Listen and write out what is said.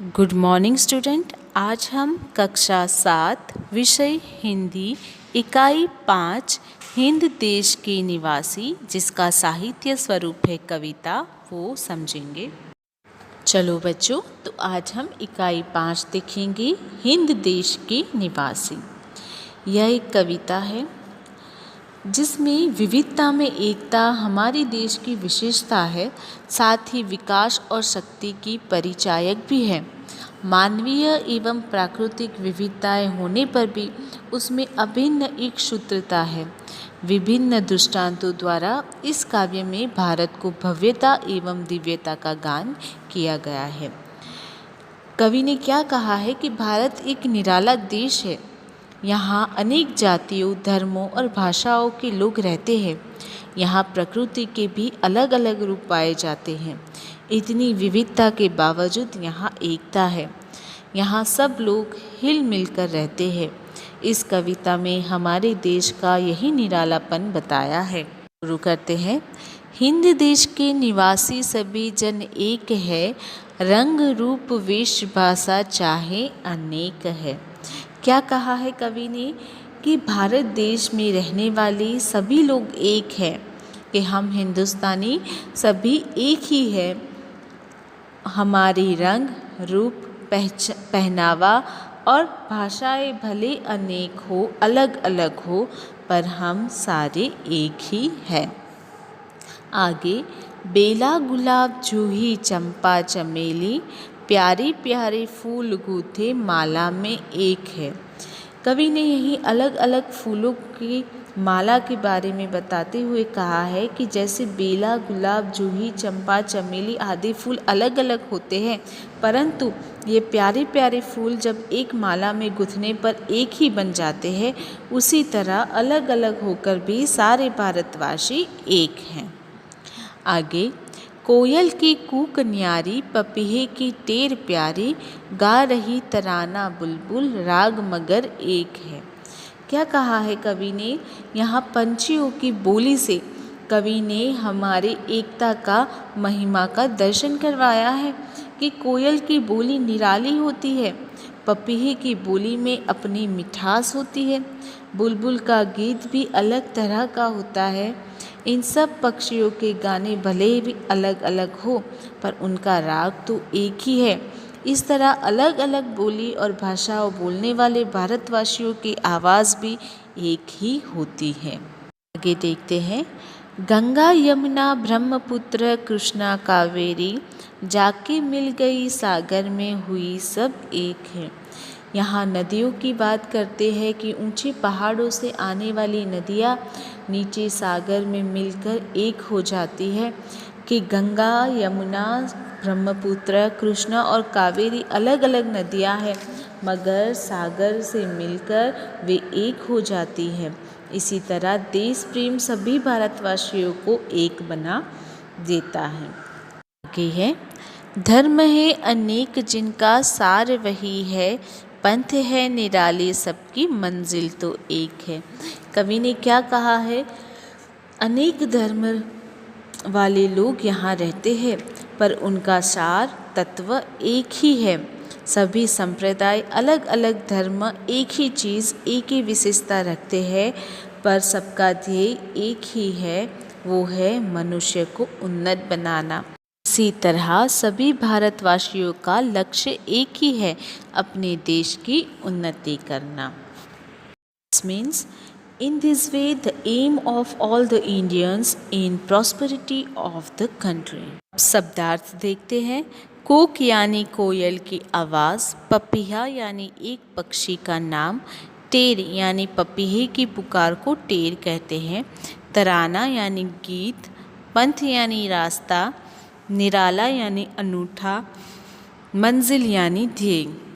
Good morning student. आज हम कक्षा 7 विषय हिंदी इकाई 5 हिंद देश के निवासी जिसका साहित्य स्वरूप है कविता वो समझेंगे। चलो बच्चों, तो आज हम इकाई 5 देखेंगे हिंद देश के निवासी। यह एक कविता है जिसमें विविधता में एकता हमारे देश की विशेषता है, साथ ही विकास और शक्ति की परिचायक भी है। मानवीय एवं प्राकृतिक विविधताएं होने पर भी उसमें अभिन्न एक सूत्रता है। विभिन्न दृष्टांतों द्वारा इस काव्य में भारत को भव्यता एवं दिव्यता का गान किया गया है। कवि ने क्या कहा है कि भारत एक निराला देश है। यहाँ अनेक जातियों, धर्मों और भाषाओं के लोग रहते हैं। यहाँ प्रकृति के भी अलग अलग रूप पाए जाते हैं। इतनी विविधता के बावजूद यहाँ एकता है। यहाँ सब लोग हिल मिलकर रहते हैं। इस कविता में हमारे देश का यही निरालापन बताया है। शुरू करते हैं। हिंद देश के निवासी सभी जन एक है, रंग रूप वेश भाषा चाहे अनेक है। क्या कहा है कवि ने कि भारत देश में रहने वाले सभी लोग एक हैं, कि हम हिंदुस्तानी सभी एक ही है। हमारी रंग रूप पहनावा और भाषाएं भले अनेक हो, अलग अलग हो, पर हम सारे एक ही हैं। आगे, बेला गुलाब जूही चंपा चमेली, प्यारे प्यारे फूल गूथे माला में एक है। कवि ने यही अलग अलग फूलों की माला के बारे में बताते हुए कहा है कि जैसे बेला, गुलाब, जूही, चंपा, चमेली आदि फूल अलग अलग होते हैं, परंतु ये प्यारे प्यारे फूल जब एक माला में गुंथने पर एक ही बन जाते हैं, उसी तरह अलग अलग होकर भी सारे भारतवासी एक हैं। आगे, कोयल की कूक न्यारी, पपीहे की टेर प्यारी, गा रही तराना बुलबुल, राग मगर एक है। क्या कहा है कवि ने? यहाँ पंछियों की बोली से कवि ने हमारे एकता का महिमा का दर्शन करवाया है कि कोयल की बोली निराली होती है, पपीहे की बोली में अपनी मिठास होती है, बुलबुल का गीत भी अलग तरह का होता है। इन सब पक्षियों के गाने भले भी अलग अलग हो, पर उनका राग तो एक ही है। इस तरह अलग अलग बोली और भाषाओं बोलने वाले भारतवासियों की आवाज़ भी एक ही होती है। आगे देखते हैं। गंगा यमुना ब्रह्मपुत्र कृष्णा कावेरी, जाके मिल गई सागर में हुई सब एक है। यहाँ नदियों की बात करते हैं कि ऊंचे पहाड़ों से आने वाली नदियाँ नीचे सागर में मिलकर एक हो जाती है। कि गंगा, यमुना, ब्रह्मपुत्र, कृष्णा और कावेरी अलग अलग नदियाँ हैं, मगर सागर से मिलकर वे एक हो जाती हैं। इसी तरह देश प्रेम सभी भारतवासियों को एक बना देता है। आगे है, धर्म है अनेक जिनका सार वही है, पंथ है निराले सबकी मंजिल तो एक है। कवि ने क्या कहा है? अनेक धर्म वाले लोग यहाँ रहते हैं, पर उनका सार तत्व एक ही है। सभी संप्रदाय अलग अलग धर्म एक ही चीज़, एक ही विशेषता रखते हैं, पर सबका ध्येय एक ही है, वो है मनुष्य को उन्नत बनाना। इसी तरह सभी भारतवासियों का लक्ष्य एक ही है, अपने देश की उन्नति करना। This means in this way the aim of all the Indians in prosperity of the country. शब्दार्थ देखते हैं। कोक यानी कोयल की आवाज़, पपीहा यानी एक पक्षी का नाम, टेर यानी पपीहे की पुकार को टेर कहते हैं, तराना यानी गीत, पंथ यानी रास्ता, निराला यानी अनूठा, मंजिल यानी ध्येय।